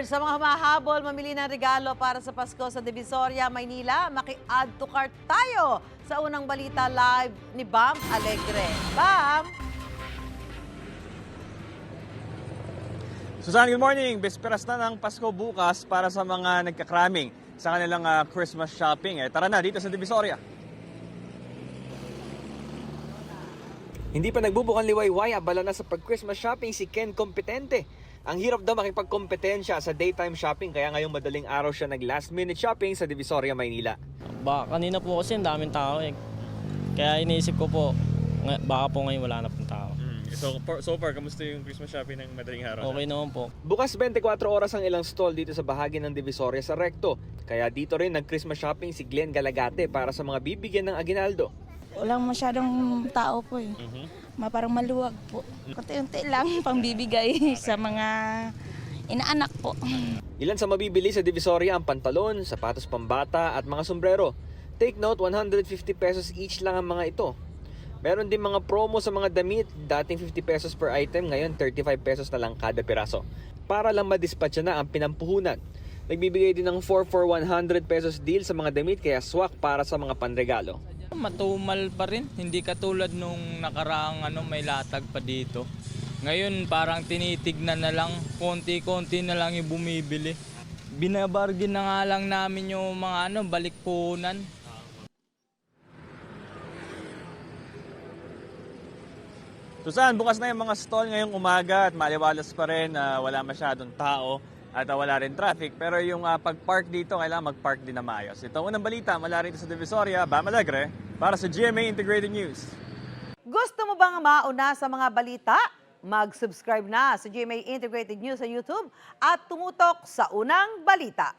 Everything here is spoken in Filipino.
George, sa mga humahabol, mamili ng regalo para sa Pasko sa Divisoria, Maynila, maki-add to cart tayo sa unang balita live ni Bam Alegre. Bam! Susan, good morning. Bisperas na ng Pasko bukas para sa mga nagkakraming sa kanilang Christmas shopping. Tara na dito sa Divisoria. Hindi pa nagbubukang liwayway, abala na sa pag-Christmas shopping si Ken Kompetente. Ang hirap daw makipagkompetensya sa daytime shopping kaya ngayong madaling araw siya nag-last minute shopping sa Divisoria, Maynila. Kanina po kasi ang daming tao eh. Kaya iniisip ko po, baka po ngayon wala na pong tao. So far, kamusta yung Christmas shopping ng madaling araw? Okay naman po. Bukas 24 oras ang ilang stall dito sa bahagi ng Divisoria sa Recto. Kaya dito rin nag-Christmas shopping si Glenn Galagate para sa mga bibigyan ng aginaldo. Walang masyadong tao po eh. Parang maluwag po. Kunti-unti lang pambibigay sa mga inaanak po. Ilan sa mabibili sa Divisoria ang pantalon, sapatos pambata at mga sombrero. Take note, 150 pesos each lang ang mga ito. Meron din mga promo sa mga damit, dating 50 pesos per item, ngayon 35 pesos na lang kada piraso. Para lang madispatcha na ang pinampuhunan. Nagbibigay din ng 4 for 100 pesos deal sa mga damit kaya swak para sa mga panregalo. Matumal pa rin, hindi katulad nung nakaraang may latag pa dito. Ngayon parang tinitignan na lang, konti-konti na lang yung bumibili. Binabargin na nga lang namin yung mga balikpunan. Susan, bukas na yung mga stall ngayong umaga at maliwalas pa rin, wala masyadong tao at wala rin traffic. Pero yung pag-park dito, kailangan mag-park din na maayos. Ito unang balita mula rito sa Divisoria, Bam Alegre, para sa GMA Integrated News. Gusto mo bang mauna sa mga balita? Mag-subscribe na sa GMA Integrated News sa YouTube at tumutok sa unang balita.